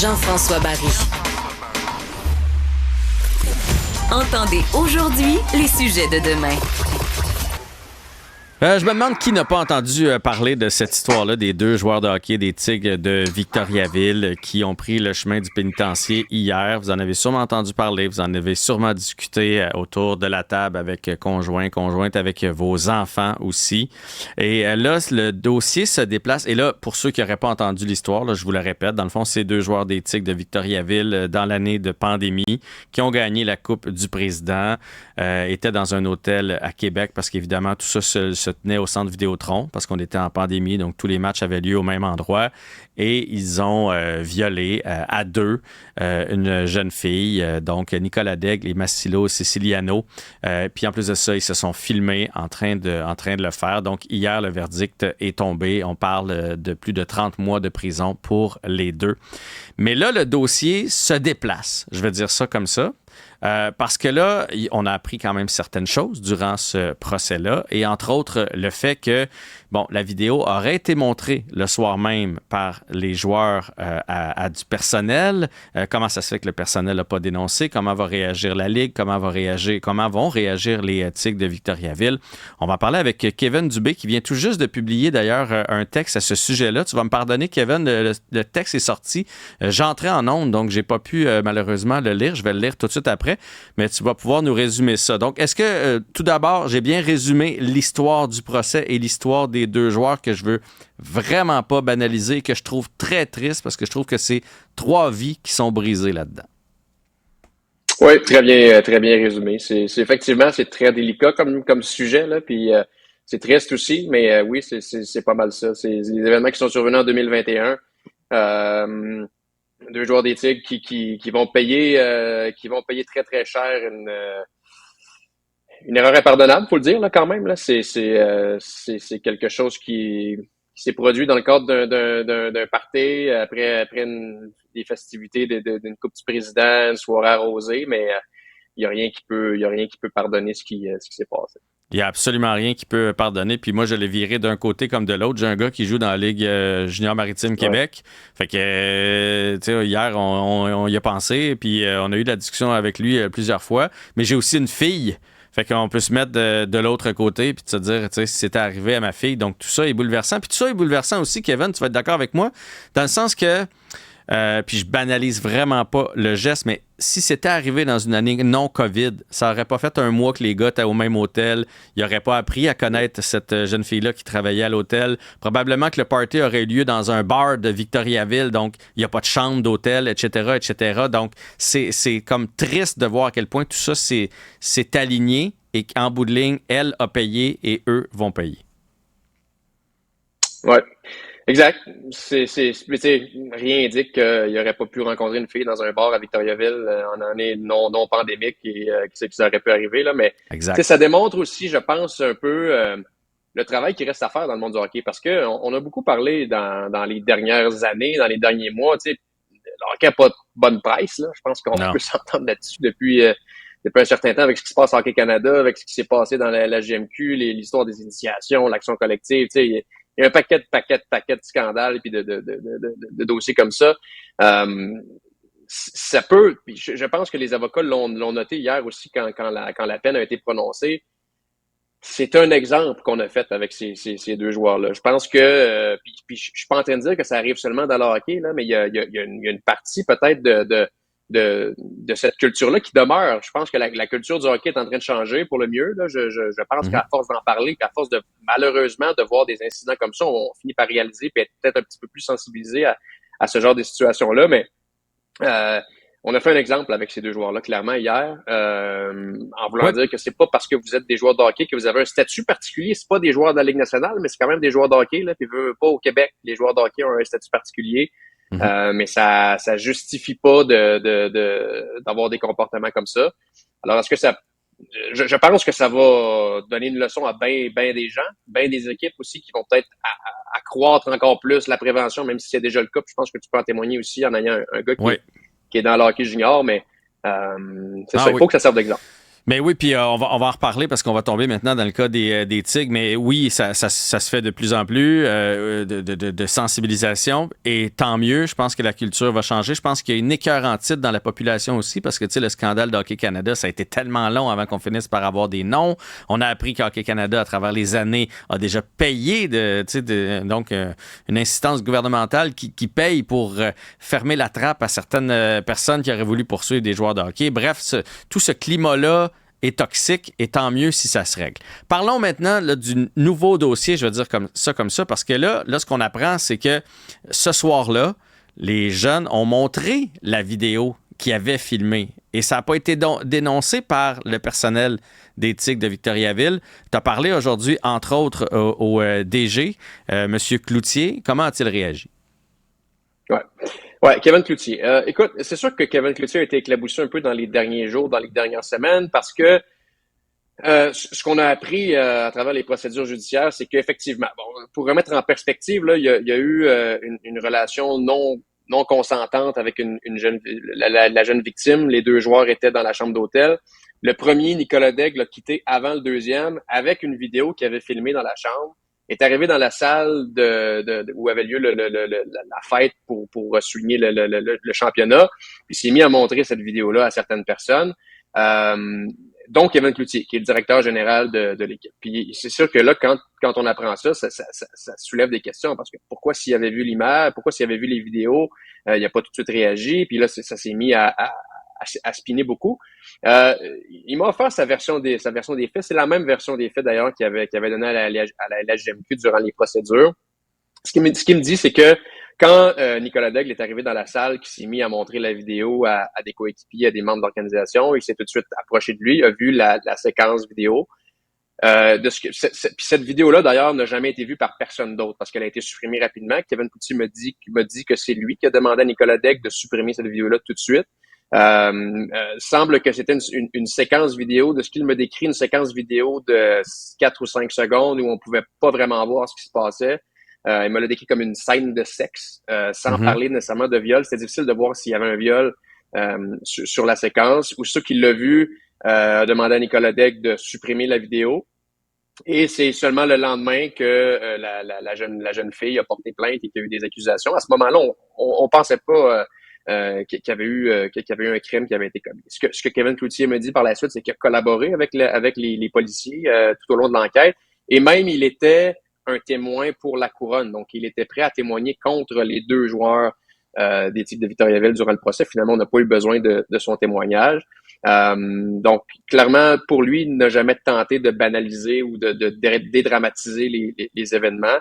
Jean-François Barry. Entendez aujourd'hui les sujets de demain. Je me demande qui n'a pas entendu parler de cette histoire-là des deux joueurs de hockey des Tigres de Victoriaville qui ont pris le chemin du pénitencier hier. Vous en avez sûrement entendu parler, vous en avez sûrement discuté autour de la table avec conjointes avec vos enfants aussi. Et là, le dossier se déplace. Et là, pour ceux qui n'auraient pas entendu l'histoire, là, je vous le répète, dans le fond, c'est deux joueurs des Tigres de Victoriaville dans l'année de pandémie qui ont gagné la Coupe du Président, étaient dans un hôtel à Québec parce qu'évidemment, tout ça se tenait au centre Vidéotron parce qu'on était en pandémie, donc tous les matchs avaient lieu au même endroit. Et ils ont violé à deux une jeune fille, donc Nicolas Daigle et Massilo Siciliano. Puis en plus de ça, ils se sont filmés en train de le faire. Donc hier, le verdict est tombé. On parle de plus de 30 mois de prison pour les deux. Mais là, le dossier se déplace. Je vais dire ça comme ça. Parce que là, on a appris quand même certaines choses durant ce procès-là, et entre autres, le fait que, la vidéo aurait été montrée le soir même par les joueurs à du personnel. Comment ça se fait que le personnel n'a pas dénoncé? Comment va réagir la Ligue? Comment vont réagir les Tigres de Victoriaville? On va en parler avec Kevin Dubé, qui vient tout juste de publier d'ailleurs un texte à ce sujet-là. Tu vas me pardonner, Kevin, le texte est sorti. J'entrais en ondes, donc j'ai pas pu malheureusement le lire. Je vais le lire tout de suite après, mais tu vas pouvoir nous résumer ça. Donc, est-ce que, tout d'abord, j'ai bien résumé l'histoire du procès et l'histoire des deux joueurs que je veux vraiment pas banaliser, que je trouve très triste parce que je trouve que c'est 3 vies qui sont brisées là-dedans? Oui, très bien résumé. C'est effectivement, c'est très délicat comme sujet, là, puis c'est triste aussi, mais oui, c'est pas mal ça. C'est des événements qui sont survenus en 2021. Deux joueurs des Tigres qui vont payer très très cher une erreur impardonnable, faut le dire là quand même là. C'est quelque chose qui s'est produit dans le cadre d'un party après des festivités d'une Coupe du Président, une soirée arrosée, mais il y a rien qui peut pardonner ce qui s'est passé. Il n'y a absolument rien qui peut pardonner. Puis moi, je l'ai viré d'un côté comme de l'autre. J'ai un gars qui joue dans la Ligue junior maritime Québec. Ouais. Fait que, tu sais, hier, on y a pensé. Puis on a eu de la discussion avec lui plusieurs fois. Mais j'ai aussi une fille. Fait qu'on peut se mettre de l'autre côté puis de se dire, tu sais, si c'était arrivé à ma fille. Donc, tout ça est bouleversant. Puis tout ça est bouleversant aussi, Kevin, tu vas être d'accord avec moi, dans le sens que, puis je banalise vraiment pas le geste, mais si c'était arrivé dans une année non COVID, ça aurait pas fait un mois que les gars étaient au même hôtel. Ils n'auraient pas appris à connaître cette jeune fille-là qui travaillait à l'hôtel. Probablement que le party aurait eu lieu dans un bar de Victoriaville, donc il n'y a pas de chambre d'hôtel, etc., etc. Donc, c'est comme triste de voir à quel point tout ça c'est aligné et qu'en bout de ligne, elle a payé et eux vont payer. Ouais. Exact. Rien indique qu'il n'aurait pas pu rencontrer une fille dans un bar à Victoriaville en année non pandémique et que ça aurait pu arriver là. Mais ça démontre aussi, je pense, un peu le travail qui reste à faire dans le monde du hockey, parce que on a beaucoup parlé dans les dernières années, dans les derniers mois. Tu sais, le hockey n'a pas de bonne presse là. Je pense qu'on peut s'entendre là-dessus depuis un certain temps avec ce qui se passe en Hockey Canada, avec ce qui s'est passé dans la GMQ, l'histoire des initiations, l'action collective. Tu sais, il y a un paquet de scandales et de dossiers comme ça. Ça peut, puis je pense que les avocats l'ont noté hier aussi quand la peine a été prononcée. C'est un exemple qu'on a fait avec ces deux joueurs-là. Je pense que, puis je suis pas en train de dire que ça arrive seulement dans le hockey, là, mais il y a une partie peut-être de cette culture-là qui demeure. Je pense que la culture du hockey est en train de changer pour le mieux. Là. Je pense qu'à force d'en parler, qu'à force de malheureusement de voir des incidents comme ça, on finit par réaliser et être peut-être un petit peu plus sensibilisé à ce genre de situations-là. Mais on a fait un exemple avec ces deux joueurs-là, clairement, hier, en voulant dire que c'est pas parce que vous êtes des joueurs de hockey que vous avez un statut particulier. C'est pas des joueurs de la Ligue nationale, mais c'est quand même des joueurs de hockey. Là, puis pas au Québec, les joueurs de hockey ont un statut particulier. Mais ça justifie pas d'avoir des comportements comme ça. Alors, est-ce que je pense que ça va donner une leçon à ben des gens, ben des équipes aussi qui vont peut-être accroître encore plus la prévention, même si c'est déjà le cas. Puis je pense que tu peux en témoigner aussi en ayant un gars qui est dans le hockey junior, mais il faut que ça serve d'exemple. Mais oui, puis on va en reparler parce qu'on va tomber maintenant dans le cas des tigres. Mais oui, ça se fait de plus en plus de sensibilisation. Et tant mieux, je pense que la culture va changer. Je pense qu'il y a une écœurantite dans la population aussi parce que, tu sais, le scandale d'Hockey Canada, ça a été tellement long avant qu'on finisse par avoir des noms. On a appris qu'Hockey Canada, à travers les années, a déjà payé donc une insistance gouvernementale qui paye pour fermer la trappe à certaines personnes qui auraient voulu poursuivre des joueurs de hockey. Bref, tout ce climat-là est toxique et tant mieux si ça se règle. Parlons maintenant là, du nouveau dossier, je vais dire comme ça, parce que là, ce qu'on apprend, c'est que ce soir-là, les jeunes ont montré la vidéo qu'ils avaient filmée et ça n'a pas été dénoncé par le personnel des Tigres de Victoriaville. Tu as parlé aujourd'hui, entre autres, au DG, M. Cloutier. Comment a-t-il réagi? Ouais, Kevin Cloutier. Écoute, c'est sûr que Kevin Cloutier a été éclaboussé un peu dans les derniers jours, dans les dernières semaines, parce que ce qu'on a appris à travers les procédures judiciaires, c'est qu'effectivement, bon, pour remettre en perspective, là, il y a eu une relation non consentante avec une jeune la jeune victime. Les deux joueurs étaient dans la chambre d'hôtel. Le premier, Nicolas Daigle, l'a quitté avant le deuxième avec une vidéo qu'il avait filmée dans la chambre. Est arrivé dans la salle où avait lieu la fête pour souligner le championnat, puis s'est mis à montrer cette vidéo-là à certaines personnes. Donc, Kevin Cloutier, qui est le directeur général de l'équipe. Puis c'est sûr que là, quand on apprend ça soulève des questions, parce que pourquoi s'il avait vu l'image, pourquoi s'il avait vu les vidéos, il n'a pas tout de suite réagi, puis là, ça s'est mis à spinner beaucoup. Il m'a offert sa version des faits. C'est la même version des faits, d'ailleurs, qu'il avait donné à la LHJMQ durant les procédures. Ce qu'il me dit, c'est que quand Nicolas Daigle est arrivé dans la salle, qui s'est mis à montrer la vidéo à des coéquipiers, à des membres d'organisation, il s'est tout de suite approché de lui, a vu la séquence vidéo. Puis cette vidéo-là, d'ailleurs, n'a jamais été vue par personne d'autre parce qu'elle a été supprimée rapidement. Kevin Cloutier m'a dit que c'est lui qui a demandé à Nicolas Daigle de supprimer cette vidéo-là tout de suite. Semble que c'était une séquence vidéo, de ce qu'il me décrit, une séquence vidéo de 4 ou 5 secondes où on pouvait pas vraiment voir ce qui se passait. Il me l'a décrit comme une scène de sexe, sans parler nécessairement de viol. C'était difficile de voir s'il y avait un viol sur la séquence. Ou ceux qui l'ont vu a demandé à Nicolas Daigle de supprimer la vidéo. Et c'est seulement le lendemain que la jeune fille a porté plainte et qu'il y a eu des accusations. À ce moment-là, on pensait pas qu'il y avait eu un crime qui avait été commis. Ce que Kevin Cloutier me dit par la suite, c'est qu'il a collaboré avec les policiers tout au long de l'enquête. Et même, il était un témoin pour la couronne. Donc, il était prêt à témoigner contre les deux joueurs des Tigres de Victoriaville durant le procès. Finalement, on n'a pas eu besoin de son témoignage. Donc, clairement, pour lui, il n'a jamais tenté de banaliser ou de dédramatiser les événements.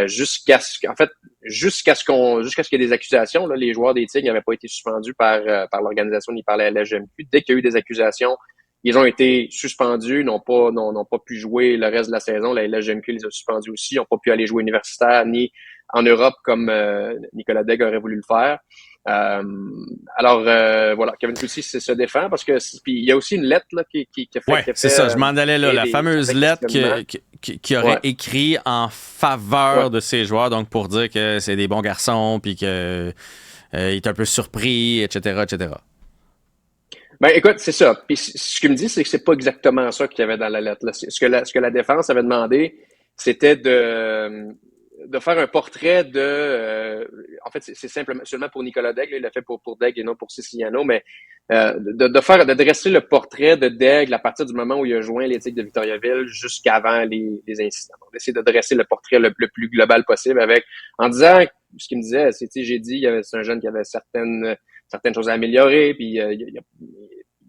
Jusqu'à ce qu'il y ait des accusations. Là, les joueurs des Tigres n'avaient pas été suspendus par l'organisation ni par la LHJMQ. Dès qu'il y a eu des accusations, ils ont été suspendus, n'ont pas pu jouer le reste de la saison. La LHJMQ les a suspendus aussi, n'ont pas pu aller jouer universitaire ni en Europe comme Nicolas Daigle aurait voulu le faire. Voilà, Kevin Cloutier se défend parce que puis il y a aussi une lettre là, qui a fait. Ouais, c'est ça. Je m'en allais là, la fameuse lettre qui aurait écrit en faveur de ces joueurs, donc pour dire que c'est des bons garçons, puis que il est un peu surpris, etc., etc. Ben écoute, c'est ça. Puis ce qu'il me dit, c'est que c'est pas exactement ça qu'il y avait dans la lettre. Là. Ce que la défense avait demandé, c'était de faire un portrait en fait, c'est seulement pour Nicolas Daigle, il l'a fait pour Daigle et non pour Siciliano, mais de dresser le portrait de Daigle à partir du moment où il a joint les Tigres de Victoriaville jusqu'avant les incidents. Donc, d'essayer de dresser le portrait le plus global possible en disant, ce qu'il me disait, j'ai dit, c'est un jeune qui avait certaines choses à améliorer, puis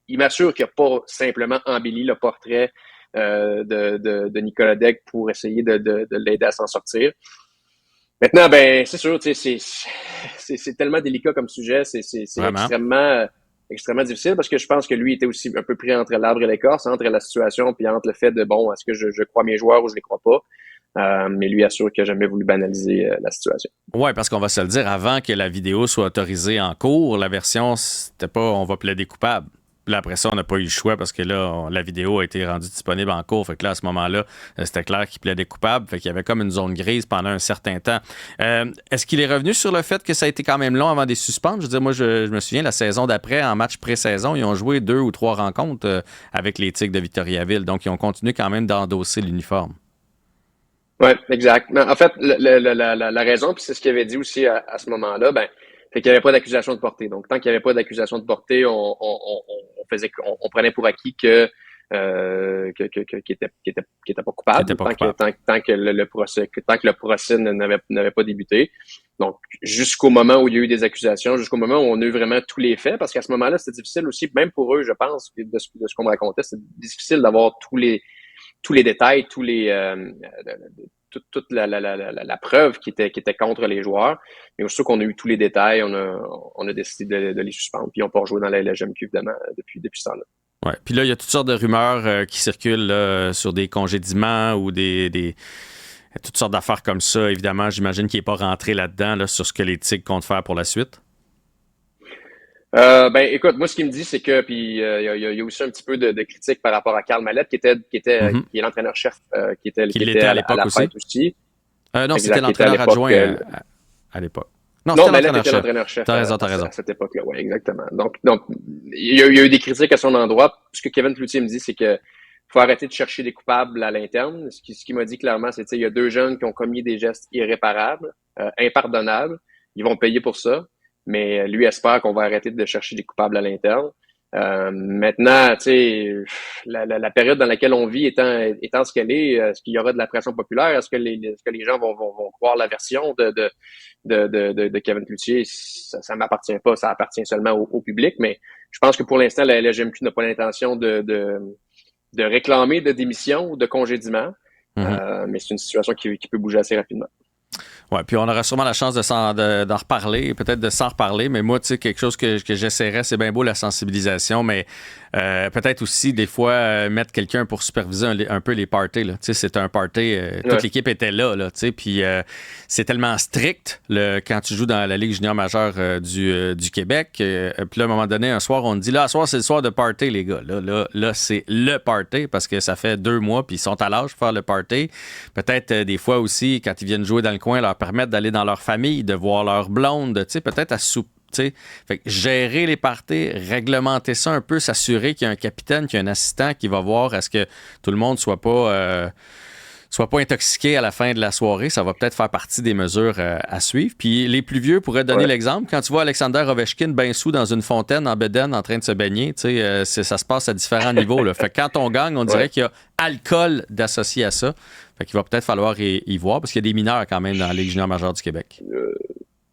il m'assure qu'il n'a pas simplement embelli le portrait de Nicolas Daigle pour essayer de l'aider à s'en sortir. Maintenant, ben c'est sûr, c'est tellement délicat comme sujet, c'est extrêmement difficile parce que je pense que lui était aussi un peu pris entre l'arbre et l'écorce, entre la situation puis entre le fait de est-ce que je crois mes joueurs ou je les crois pas. Mais lui assure qu'il n'a jamais voulu banaliser la situation. Oui, parce qu'on va se le dire, avant que la vidéo soit autorisée en cours, la version, c'était pas on va plaider coupable. Puis là, après ça, on n'a pas eu le choix parce que là, la vidéo a été rendue disponible en cours. Fait que là, à ce moment-là, c'était clair qu'il plaidait coupable. Fait qu'il y avait comme une zone grise pendant un certain temps. Est-ce qu'il est revenu sur le fait que ça a été quand même long avant des suspendre? Je veux dire, moi, je me souviens, la saison d'après, en match pré-saison, ils ont joué 2 ou 3 rencontres avec les Tigres de Victoriaville. Donc, ils ont continué quand même d'endosser l'uniforme. Oui, exact. Mais en fait, la raison, puis c'est ce qu'il avait dit aussi à ce moment-là, ben, c'est qu'il n'y avait pas d'accusation de portée. Donc, tant qu'il n'y avait pas d'accusation de portée, on prenait pour acquis qu'il était pas coupable, tant que le procès n'avait pas débuté. Donc, jusqu'au moment où il y a eu des accusations, jusqu'au moment où on a eu vraiment tous les faits, parce qu'à ce moment-là, c'était difficile aussi, même pour eux, je pense, de ce qu'on me racontait, c'était difficile d'avoir tous les détails, toute la preuve qui était contre les joueurs. Mais aussitôt qu'on a eu tous les détails, on a décidé de les suspendre. Puis ils n'ont pas rejoué dans la LGMQ, évidemment, depuis ce temps-là. Ouais. Puis là, il y a toutes sortes de rumeurs qui circulent là, sur des congédiements ou toutes sortes d'affaires comme ça. Évidemment, j'imagine qu'il n'est pas rentré là-dedans là, sur ce que les Tigres comptent faire pour la suite. Ben, écoute, moi, ce qu'il me dit, c'est que, puis il y a aussi un petit peu de critique par rapport à Karl Mallette, qui est l'entraîneur-chef, qui était à l'époque la fête aussi. Non, c'était l'entraîneur adjoint à l'époque. Non, Mallette était l'entraîneur-chef t'as raison. À cette époque-là, oui, exactement. Donc, il y a eu des critiques à son endroit. Ce que Kevin Cloutier me dit, c'est que faut arrêter de chercher des coupables à l'interne. Ce qu'il m'a dit clairement, c'est qu'il y a 2 jeunes qui ont commis des gestes irréparables, impardonnables. Ils vont payer pour ça. Mais lui espère qu'on va arrêter de chercher des coupables à l'interne. Maintenant, tu sais, la période dans laquelle on vit étant ce qu'elle est qu'il y aura de la pression populaire? Est-ce que les gens vont croire la version de Kevin Cloutier? Ça m'appartient pas, ça appartient seulement au public. Mais je pense que pour l'instant, la LGMQ n'a pas l'intention de réclamer de démission ou de congédiement. Mais c'est une situation qui peut bouger assez rapidement. Oui, puis on aura sûrement la chance d'en reparler, peut-être de s'en reparler, mais moi, tu sais, quelque chose que j'essaierais, c'est bien beau la sensibilisation, mais peut-être aussi, des fois, mettre quelqu'un pour superviser un peu les parties. Tu sais, c'est un party, toute l'équipe était là, tu sais, puis c'est tellement strict quand tu joues dans la Ligue junior majeure du Québec. Puis là, à un moment donné, un soir, on te dit, là, ce soir, c'est le soir de party, les gars. Là, c'est le party, parce que ça fait 2 mois, puis ils sont à l'âge pour faire le party. Peut-être, des fois aussi, quand ils viennent jouer dans le coin, leur permettre d'aller dans leur famille, de voir leur blonde, tu sais, peut-être à souper. Fait que gérer les parties, réglementer ça un peu, s'assurer qu'il y a un capitaine, qu'il y a un assistant qui va voir à ce que tout le monde soit pas intoxiqué à la fin de la soirée. Ça va peut-être faire partie des mesures à suivre. Puis les plus vieux pourraient donner l'exemple. Quand tu vois Alexander Ovechkin ben sous dans une fontaine en bedaine en train de se baigner, ça se passe à différents niveaux. Là. Fait que quand on gagne, on dirait qu'il y a alcool d'associé à ça. Fait qu'il va peut-être falloir y voir parce qu'il y a des mineurs quand même dans la Ligue junior majeure du Québec.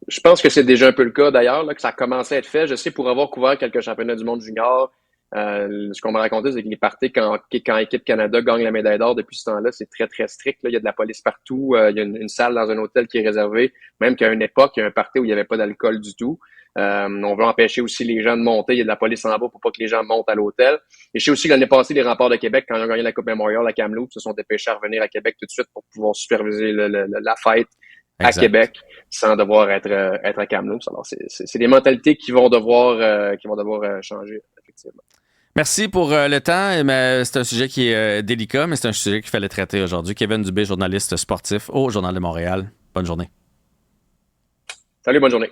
Je pense que c'est déjà un peu le cas d'ailleurs, là, que ça a commencé à être fait. Je sais, pour avoir couvert quelques championnats du monde junior, ce qu'on m'a raconté, c'est que les parties, quand Équipe Canada gagne la médaille d'or depuis ce temps-là, c'est très, très strict. Là. Il y a de la police partout. Il y a une salle dans un hôtel qui est réservée. Même qu'à une époque, il y a un party où il n'y avait pas d'alcool du tout. On veut empêcher aussi les gens de monter. Il y a de la police en bas pour pas que les gens montent à l'hôtel. Et je sais aussi que l'année passée, les Remparts de Québec, quand ils ont gagné la Coupe Memorial à Kamloops, se sont dépêchés à revenir à Québec tout de suite pour pouvoir superviser la fête à Québec sans devoir être à Kamloops. Alors, c'est des mentalités qui vont devoir changer, effectivement. Merci pour le temps. Mais c'est un sujet qui est délicat, mais c'est un sujet qu'il fallait traiter aujourd'hui. Kevin Dubé, journaliste sportif au Journal de Montréal. Bonne journée. Salut, bonne journée.